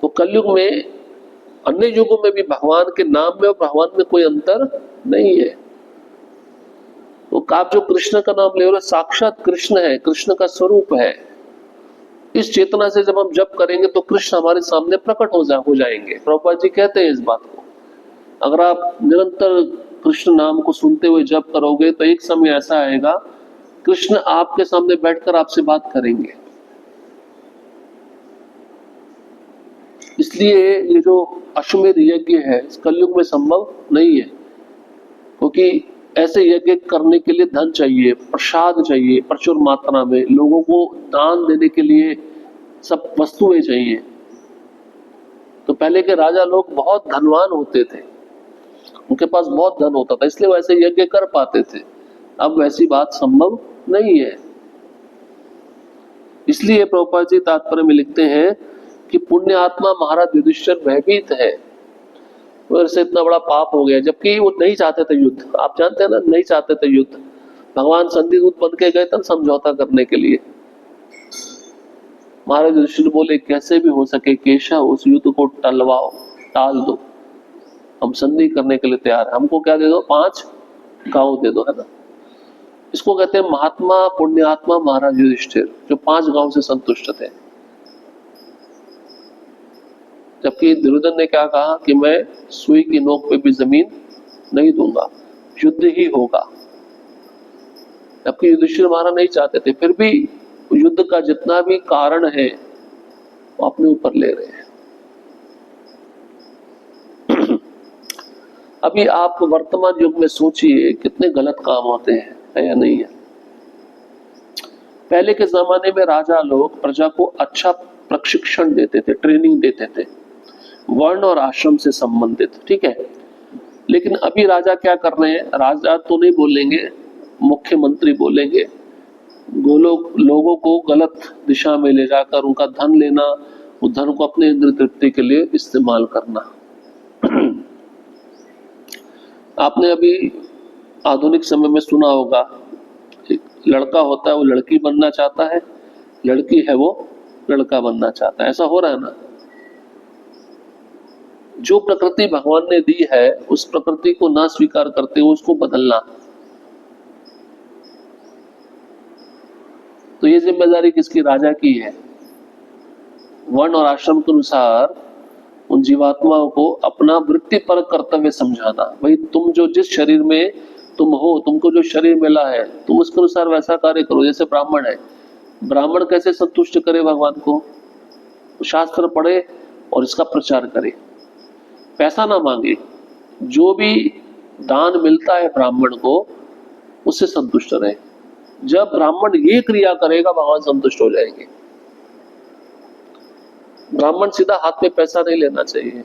तो कलयुग में अन्य युगों में भी भगवान के नाम में और भगवान में कोई अंतर नहीं है। तो आप जो कृष्ण का नाम ले रहे हो साक्षात कृष्ण है, कृष्ण का स्वरूप है। इस चेतना से जब हम जप करेंगे तो कृष्ण हमारे सामने प्रकट हो जाएंगे। प्रभुपाद जी कहते हैं इस बात को, अगर आप निरंतर कृष्ण नाम को सुनते हुए जप करोगे तो एक समय ऐसा आएगा कृष्ण आपके सामने बैठकर आपसे बात करेंगे। इसलिए ये जो अश्वमेध यज्ञ है इस कलयुग में संभव नहीं है, क्योंकि ऐसे यज्ञ करने के लिए धन चाहिए, प्रसाद चाहिए प्रचुर मात्रा में, लोगों को दान देने के लिए सब वस्तुएं चाहिए। तो पहले के राजा लोग बहुत धनवान होते थे, उनके पास बहुत धन होता था, इसलिए वैसे यज्ञ कर पाते थे। अब वैसी बात संभव नहीं है। इसलिए प्रभुपाद जी तात्पर्य में लिखते हैं कि पुण्य आत्मा महाराज युधिष्ठिर भयभीत है, वैसे इतना बड़ा पाप हो गया, जबकि वो नहीं चाहते थे युद्ध। आप जानते हैं ना, नहीं चाहते थे युद्ध। भगवान संधि दूत बन के गए थे समझौता करने के लिए। महाराज युधिष्ठिर बोले कैसे भी हो सके केशव उस युद्ध को टलवाओ, टाल दो, हम संधि करने के लिए तैयार है, हमको क्या दे दो, 5 गांव दे दो, है ना। इसको कहते हैं महात्मा पुण्यात्मा महाराज युधिष्ठिर, जो 5 गांव से संतुष्ट थे। जबकि दुर्योधन ने क्या कहा कि मैं सुई की नोक पे भी जमीन नहीं दूंगा, युद्ध ही होगा। जबकि युधिष्ठिर महाराज नहीं चाहते थे, फिर भी युद्ध का जितना भी कारण है वो अपने ऊपर ले रहे हैं। अभी आप वर्तमान युग में सोचिए कितने गलत काम होते हैं, है या नहीं है। पहले के जमाने में राजा लोग प्रजा को अच्छा प्रशिक्षण देते थे, ट्रेनिंग देते थे, वर्ण और आश्रम से संबंधित, ठीक है। लेकिन अभी राजा क्या कर रहे हैं, राजा तो नहीं बोलेंगे, मुख्यमंत्री बोलेंगे, लोगों को गलत दिशा में ले जाकर उनका धन लेना, उस धन को अपने इंद्र तृप्ति के लिए इस्तेमाल करना। आपने अभी आधुनिक समय में सुना होगा, एक लड़का होता है वो लड़की बनना चाहता है, लड़की है वो लड़का बनना चाहता है, ऐसा हो रहा है ना। जो प्रकृति भगवान ने दी है उस प्रकृति को ना स्वीकार करते हुए उसको बदलना, तो ये जिम्मेदारी किसकी, राजा की है। वर्ण और आश्रम के अनुसार उन जीवात्माओं को अपना वृत्तिपर कर्तव्य समझाना। भाई तुम जो जिस शरीर में तुम हो, तुमको जो शरीर मिला है, तुम उसके अनुसार वैसा कार्य करो। जैसे ब्राह्मण है, ब्राह्मण कैसे संतुष्ट करे भगवान को, शास्त्र पढ़े और इसका प्रचार करे, पैसा ना मांगे, जो भी दान मिलता है ब्राह्मण को उससे संतुष्ट रहे। जब ब्राह्मण ये क्रिया करेगा भगवान संतुष्ट हो जाएंगे। ब्राह्मण सीधा हाथ में पैसा नहीं लेना चाहिए।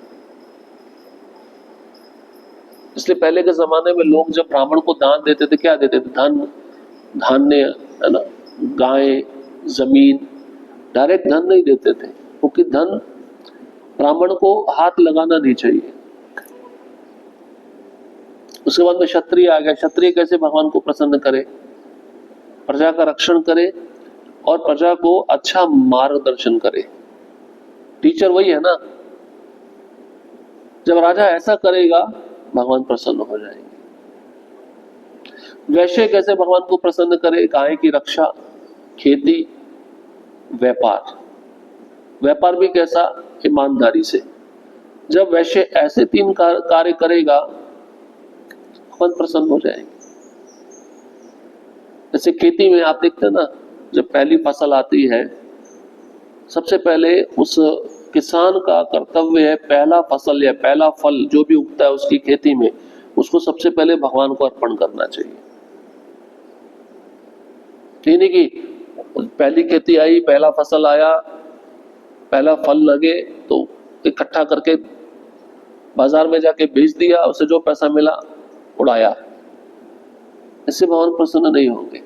इसलिए पहले के जमाने में लोग जब ब्राह्मण को दान देते थे, क्या देते थे, धन, धान्य, है ना, गाय, जमीन, डायरेक्ट धन नहीं देते थे, क्योंकि धन ब्राह्मण को हाथ लगाना नहीं चाहिए। उसके बाद में क्षत्रिय आ गया। क्षत्रिय कैसे भगवान को प्रसन्न करे, प्रजा का रक्षण करे और प्रजा को अच्छा मार्गदर्शन करे। टीचर वही है ना। जब राजा ऐसा करेगा भगवान प्रसन्न हो जाएंगे। वैश्य कैसे भगवान को प्रसन्न करे, गाय की रक्षा, खेती, व्यापार। व्यापार भी कैसा, ईमानदारी से। जब वैश्य ऐसे 3 कार्य करेगा भगवान प्रसन्न हो जाएंगे। जैसे खेती में आप देखते हैं ना, जब पहली फसल आती है सबसे पहले उस किसान का कर्तव्य है पहला फसल या पहला फल जो भी उगता है उसकी खेती में, उसको सबसे पहले भगवान को अर्पण करना चाहिए। नहीं कि पहली खेती आई, पहला फसल आया, पहला फल लगे तो इकट्ठा करके बाजार में जाके बेच दिया, उससे जो पैसा मिला उड़ाया। इससे भगवान प्रसन्न नहीं होंगे।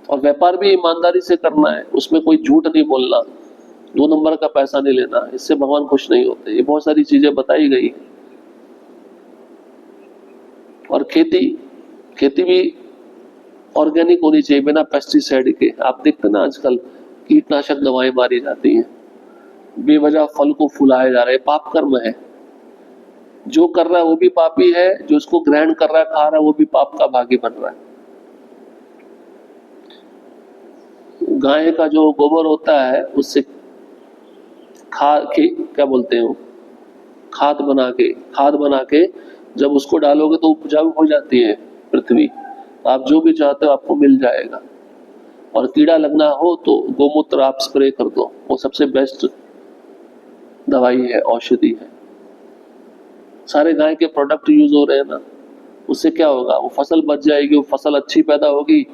और व्यापार भी ईमानदारी से करना है, उसमें कोई झूठ नहीं बोलना, 2 नंबर का पैसा नहीं लेना, इससे भगवान खुश नहीं होते। ये बहुत सारी चीजें बताई गई। और खेती भी ऑर्गेनिक होनी चाहिए, बिना पेस्टिसाइड के। आप देखते ना आजकल कीटनाशक दवाएं मारी जाती हैं, बेवजह फल को फुलाए जा रहे हैं, पाप कर्म है। जो कर रहा है वो भी पापी है, जो उसको ग्रहण कर रहा है, खा रहा है, वो भी पाप का भागी बन रहा है। गाय का जो गोबर होता है उससे क्या बोलते हैं, खाद बना के जब उसको डालोगे तो उपजाऊ हो जाती है पृथ्वी। आप जो भी चाहते हो आपको मिल जाएगा। और कीड़ा लगना हो तो गोमूत्र आप स्प्रे कर दो, वो सबसे बेस्ट दवाई है, औषधि है। सारे गाय के प्रोडक्ट यूज हो रहे हैं ना, उससे क्या होगा, वो फसल बच जाएगी, वो फसल अच्छी पैदा होगी,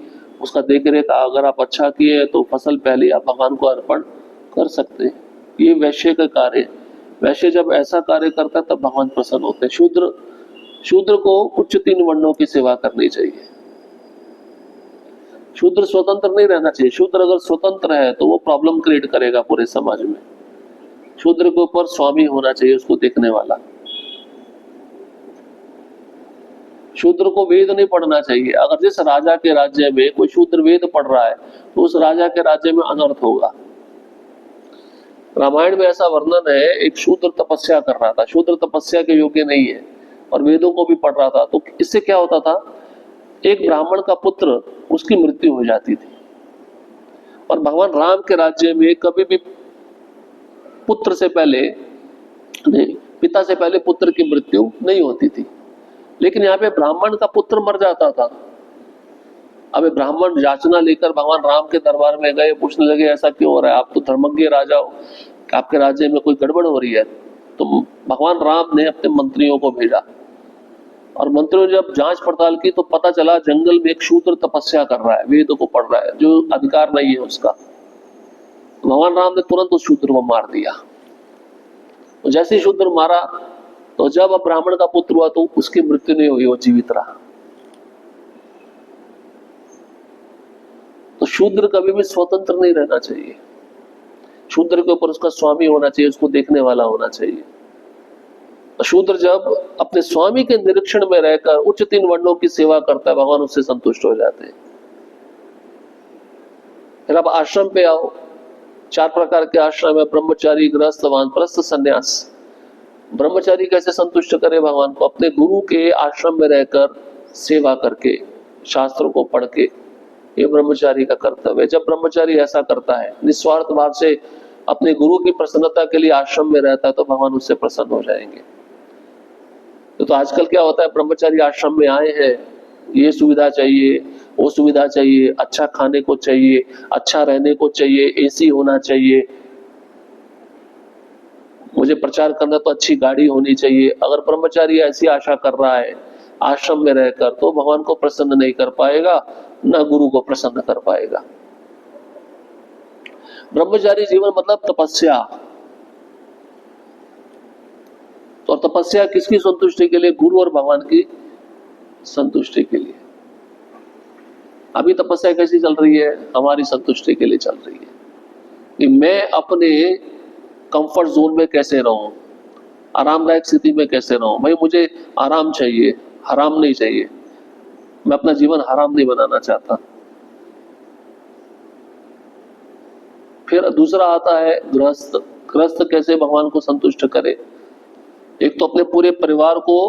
उसका देख रेख अगर आप अच्छा किए तो फसल पहले आप भगवान को अर्पण कर सकते हैं। ये वैश्य का कार्य है। वैश्य जब ऐसा कार्य करता है तब भगवान प्रसन्न होते हैं। शूद्र को उच्च 3 वर्णों की सेवा करनी चाहिए। शूद्र स्वतंत्र नहीं रहना चाहिए। शूद्र अगर स्वतंत्र है तो वो प्रॉब्लम क्रिएट करेगा पूरे समाज में। शूद्र के ऊपर स्वामी होना चाहिए, उसको देखने वाला। शूद्र को वेद नहीं पढ़ना चाहिए। अगर जिस राजा के राज्य में कोई शूद्र वेद पढ़ रहा है तो उस राजा के राज्य में अनर्थ होगा। रामायण में ऐसा वर्णन है, एक शूद्र तपस्या कर रहा था, शूद्र तपस्या के योग्य नहीं है और वेदों को भी पढ़ रहा था। तो इससे क्या होता था, एक ब्राह्मण का पुत्र, उसकी मृत्यु हो जाती थी। और भगवान राम के राज्य में कभी भी पुत्र से पहले नहीं, पिता से पहले पुत्र की मृत्यु नहीं होती थी। लेकिन यहाँ पे ब्राह्मण का पुत्र मर जाता था। अब ब्राह्मण याचना लेकर भगवान राम के दरबार में गए, पूछने लगे ऐसा क्यों हो रहा है, आप तो धर्मज्ञ राजा हो, आपके राज्य में कोई गड़बड़ हो रही है। तो भगवान राम ने अपने मंत्रियों को भेजा और मंत्रियों ने जब जांच पड़ताल की तो पता चला जंगल में एक शूद्र तपस्या कर रहा है, वेद को पढ़ रहा है, जो अधिकार नहीं है उसका। भगवान राम ने तुरंत उस शूद्र को मार दिया। तो जैसे ही शूद्र मारा तो जब अब ब्राह्मण का पुत्र हुआ तो उसकी मृत्यु नहीं हुई, वो जीवित रहा। तो शूद्र कभी भी स्वतंत्र नहीं रहना चाहिए। शूद्र के ऊपर उसका स्वामी होना चाहिए, उसको देखने वाला होना चाहिए। शूद्र जब अपने स्वामी के निरीक्षण में रहकर उच्च 3 वर्णों की सेवा करता है, भगवान उससे संतुष्ट हो जाते हैं। फिर अब आश्रम पे आओ। 4 प्रकार के आश्रम है, ब्रह्मचारी, गृहस्थ, वानप्रस्थ, संन्यास। ब्रह्मचारी कैसे संतुष्ट करे भगवान को, अपने गुरु के आश्रम में रहकर सेवा करके, शास्त्रों को पढ़ के, ये ब्रह्मचारी का कर्तव्य है। जब ब्रह्मचारी ऐसा करता है, निस्वार्थ भाव से अपने गुरु की प्रसन्नता के लिए आश्रम में रहता है, तो भगवान उससे प्रसन्न हो जाएंगे। तो आजकल क्या होता है, ब्रह्मचारी आश्रम में आए हैं, ये सुविधा चाहिए, वो सुविधा चाहिए, अच्छा खाने को चाहिए, अच्छा रहने को चाहिए, एसी होना चाहिए, मुझे प्रचार करना तो अच्छी गाड़ी होनी चाहिए। अगर ब्रह्मचारी ऐसी आशा कर रहा है आश्रम में रहकर, तो भगवान को प्रसन्न नहीं कर पाएगा, न गुरु को प्रसन्न कर पाएगा। ब्रह्मचारी जीवन मतलब तपस्या। तो तपस्या किसकी संतुष्टि के लिए, गुरु और भगवान की संतुष्टि के लिए। अभी तपस्या कैसी चल रही है, हमारी संतुष्टि के लिए चल रही है कि मैं अपने कंफर्ट जोन में कैसे रहूं, आरामदायक स्थिति में कैसे रहूं। भाई मुझे आराम चाहिए, हराम नहीं चाहिए। मैं अपना जीवन हराम नहीं बनाना चाहता। फिर दूसरा आता है गृहस्थ। गृहस्थ कैसे भगवान को संतुष्ट करे, एक तो अपने पूरे परिवार को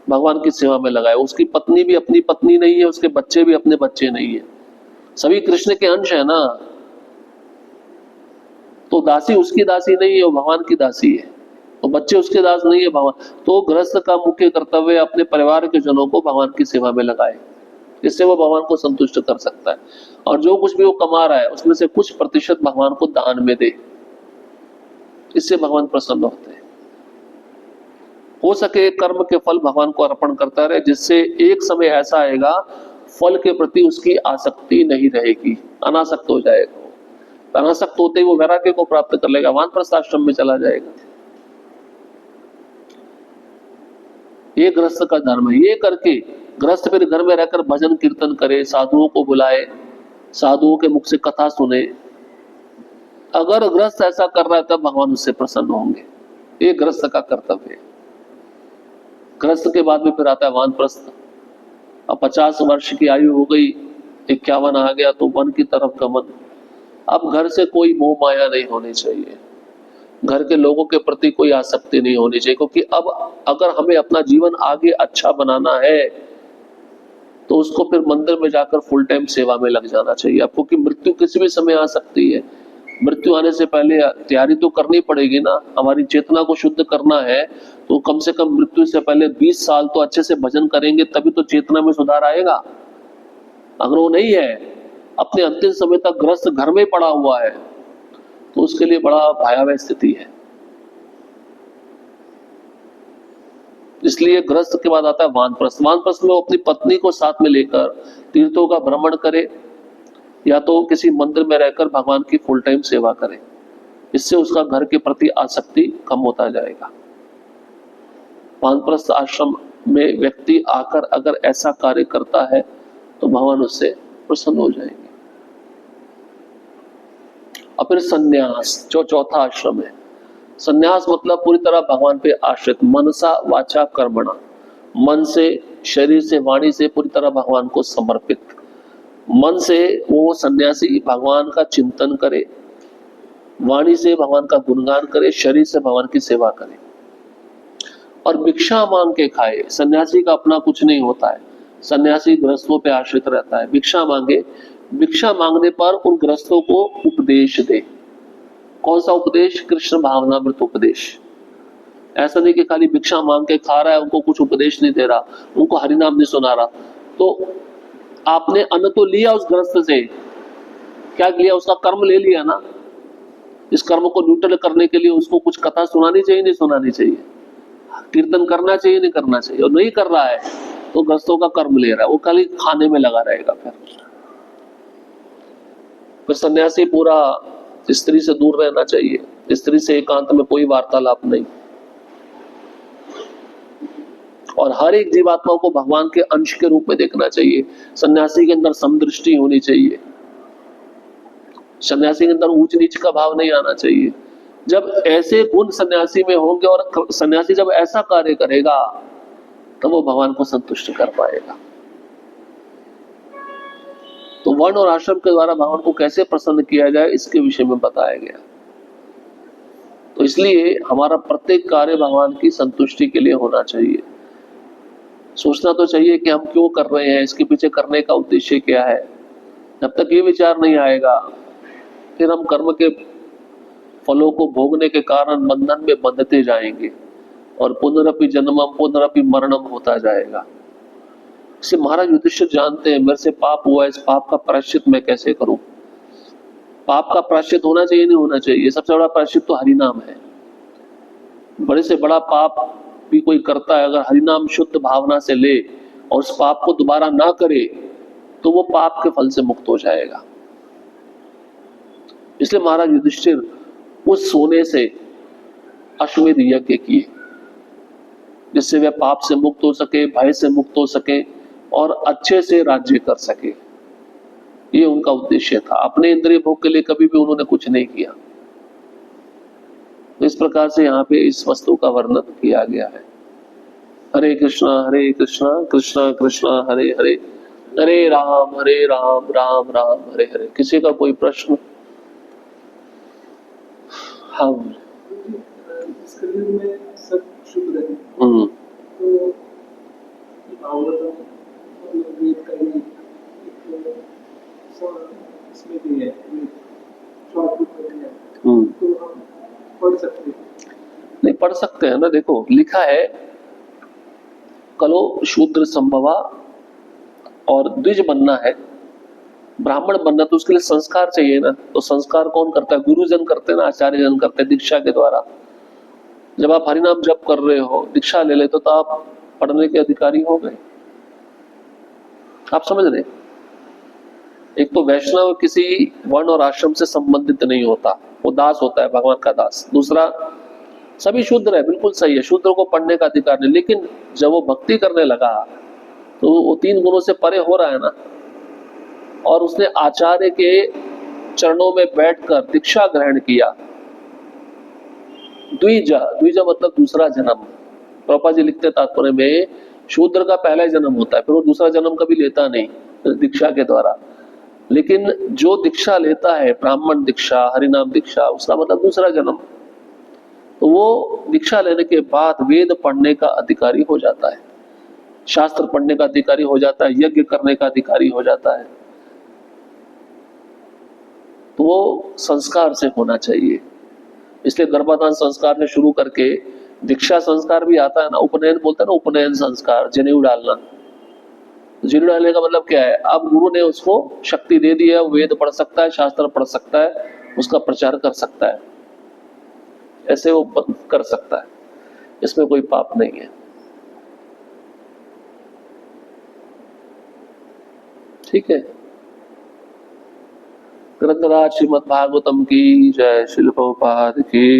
भगवान की सेवा में लगाए। उसकी पत्नी भी अपनी पत्नी नहीं है, उसके बच्चे भी अपने बच्चे नहीं है, सभी कृष्ण के अंश है ना। तो दासी उसकी दासी नहीं है, वो भगवान की दासी है। तो बच्चे उसके दास नहीं है, भगवान। तो गृहस्थ का मुख्य कर्तव्य अपने परिवार के जनों को भगवान की सेवा में लगाए, इससे वो भगवान को संतुष्ट कर सकता है। और जो कुछ भी वो कमा रहा है उसमें से कुछ प्रतिशत भगवान को दान में दे, इससे भगवान प्रसन्न होते हैं। हो सके कर्म के फल भगवान को अर्पण करता रहे, जिससे एक समय ऐसा आएगा फल के प्रति उसकी आसक्ति नहीं रहेगी, अनासक्त हो जाएगा। अनासक्त होते ही वो वैराग्य को प्राप्त कर लेगा, वानप्रस्थ आश्रम में चला जाएगा। ये गृहस्थ का धर्म है। ये करके गृहस्थ फिर घर में रहकर भजन कीर्तन करे, साधुओं को बुलाए, साधुओं के मुख से कथा सुने। अगर गृहस्थ ऐसा कर रहा है तब भगवान उससे प्रसन्न होंगे। ये गृहस्थ का कर्तव्य है। गृहस्थ के बाद में फिर आता है वानप्रस्थ। अब 50 वर्ष की आयु हो गई, 51 आ गया तो वन की तरफ गमन। अब घर से कोई मोह माया नहीं होनी चाहिए। घर के लोगों के प्रति कोई आसक्ति नहीं होनी चाहिए, क्योंकि अब अगर हमें अपना जीवन आगे अच्छा बनाना है तो उसको फिर मंदिर में जाकर फुल टाइम सेवा में लग जाना चाहिए आपको, कि मृत्यु किसी भी समय आ सकती है। मृत्यु आने से पहले तैयारी तो करनी पड़ेगी ना, हमारी चेतना को शुद्ध करना है तो कम से कम मृत्यु से पहले 20 साल तो अच्छे से भजन करेंगे, तभी तो चेतना में सुधार आएगा। अगर वो नहीं है, अपने अंतिम समय तक ग्रस्त घर में पड़ा हुआ है, तो उसके लिए बड़ा भयावह स्थिति है। इसलिए ग्रस्त के बाद आता है वानप्रस्थ। वानप्रस्थ में वो अपनी पत्नी को साथ में लेकर तीर्थों का भ्रमण करे, या तो किसी मंदिर में रहकर भगवान की फुल टाइम सेवा करे। इससे उसका घर के प्रति आसक्ति कम होता जाएगा। वानप्रस्थ आश्रम में व्यक्ति आकर अगर ऐसा कार्य करता है तो भगवान उससे प्रसन्न हो जाएंगे। और फिर संन्यास, जो चौथा आश्रम है। संन्यास मतलब पूरी तरह भगवान पे आश्रित, मनसा वाचा कर्मणा, मन से, शरीर से, वाणी से पूरी तरह भगवान को समर्पित। मन से वो सन्यासी भगवान का चिंतन करे, वाणी से भगवान का गुणगान करे, शरीर से भगवान की सेवा करे। और भिक्षा मांग के खाए। सन्यासी का अपना कुछ नहीं होता है, सन्यासी गृहस्थों पे आश्रित रहता है। भिक्षा मांगे, भिक्षा मांगने पर उन गृहस्थों को उपदेश दे। कौन सा उपदेश? कृष्ण भावनामृत उपदेश। ऐसा नहीं कि खाली भिक्षा मांग के खा रहा है, उनको कुछ उपदेश नहीं दे रहा, उनको हरिनाम नहीं सुना रहा। तो आपने अन्न तो लिया उस गृहस्थ से, क्या लिया? उसका कर्म ले लिया ना। इस कर्म को न्यूट्रल करने के लिए उसको कुछ कथा सुनानी चाहिए, नहीं सुनानी चाहिए, कीर्तन करना चाहिए, नहीं करना चाहिए। और नहीं कर रहा है तो गृहस्थों का कर्म ले रहा है, वो खाली खाने में लगा रहेगा। फिर सन्यासी पूरा स्त्री से दूर रहना चाहिए, स्त्री से एकांत में कोई वार्तालाप नहीं। और हर एक जीवात्मा को भगवान के अंश के रूप में देखना चाहिए। सन्यासी के अंदर समदृष्टि होनी चाहिए, सन्यासी के अंदर ऊंच नीच का भाव नहीं आना चाहिए। जब ऐसे गुण सन्यासी में होंगे और सन्यासी जब ऐसा कार्य करेगा तो वो भगवान को संतुष्ट कर पाएगा। तो वर्ण और आश्रम के द्वारा भगवान को कैसे प्रसन्न किया जाए, इसके विषय में बताया गया। तो इसलिए हमारा प्रत्येक कार्य भगवान की संतुष्टि के लिए होना चाहिए। सोचना तो चाहिए कि हम क्यों कर रहे हैं, इसके पीछे करने का उद्देश्य क्या है। जब तक ये विचार नहीं आएगा, फिर हम कर्म के फलों को भोगने के कारण बंधन में बंधते जाएंगे और पुनरपि जन्मम पुनरपि मरणम होता जाएगा। इसे महाराज युधिष्ठिर जानते हैं, मेरे से पाप हुआ, इस पाप का प्रायश्चित मैं कैसे करूं। पाप का प्रायश्चित होना चाहिए, नहीं होना चाहिए? सबसे बड़ा प्रायश्चित तो हरिनाम है। बड़े से बड़ा पाप भी कोई करता है, अगर हरिनाम शुद्ध भावना से ले और उस पाप को दोबारा ना करे तो वो पाप के फल से मुक्त हो जाएगा। इसलिए महाराज युधिष्ठिर उस सोने से अश्वमेध यज्ञ किए, जिससे वे पाप से मुक्त हो सके, भय से मुक्त हो सके और अच्छे से राज्य कर सके। ये उनका उद्देश्य था। अपने इंद्रिय भोग के लिए कभी भी उन्होंने कुछ नहीं किया। इस प्रकार से यहाँ पे इस वस्तु का वर्णन किया गया है। हरे कृष्णा कृष्णा कृष्णा हरे हरे, हरे राम राम राम हरे हरे। किसी का कोई प्रश्न? हाँ, इस कलयुग में सब शुभ रहे तो भागवतम वेद का भी इसमें भी है, शॉर्ट बुक में है, तो हम पढ़ सकते हैं। नहीं पढ़ सकते हैं ना। देखो लिखा है, कलो शूद्र संभवा, और द्विज बनना है, ब्राह्मण बनना, तो उसके लिए संस्कार चाहिए ना। तो संस्कार कौन करता है? गुरुजन करते हैं ना, आचार्य जन करते हैं दीक्षा के द्वारा। जब आप हरिनाम जप कर रहे हो, दीक्षा ले लेते तो आप पढ़ने के अधिकारी हो गए। आप समझ रहे? एक तो वैष्णव किसी वर्ण और आश्रम से संबंधित नहीं होता, वो दास होता है, भगवान का दास। दूसरा, सभी शूद्र है, बिल्कुल सही है, शूद्र को पढ़ने का अधिकार नहीं। लेकिन जब वो भक्ति करने लगा तो वो 3 गुणों से परे हो रहा है ना, और उसने आचार्य के चरणों में बैठकर दीक्षा ग्रहण किया। द्विज मतलब दूसरा जन्म। प्रभुपाद जी लिखते तात्पर्य में, शूद्र का पहला जन्म होता है, फिर वो दूसरा जन्म कभी लेता नहीं दीक्षा के द्वारा। लेकिन जो दीक्षा लेता है, ब्राह्मण दीक्षा, हरिनाम दीक्षा, उसका मतलब दूसरा जन्म। तो वो दीक्षा लेने के बाद वेद पढ़ने का अधिकारी हो जाता है, शास्त्र पढ़ने का अधिकारी हो जाता है, यज्ञ करने का अधिकारी हो जाता है। तो वो संस्कार से होना चाहिए। इसलिए गर्भाधान संस्कार से शुरू करके दीक्षा संस्कार भी आता है ना, उपनयन बोलते हैं ना, उपनयन संस्कार, जनेऊ डालना। जनेऊ डालने का मतलब क्या है? अब गुरु ने उसको शक्ति दे दी है, वेद पढ़ सकता है, शास्त्र पढ़ सकता है, उसका प्रचार कर सकता है, ऐसे वो कर सकता है, इसमें कोई पाप नहीं है। ठीक है। ग्रंथराज श्रीमद् भागवतम की जय, श्रील प्रभुपाद की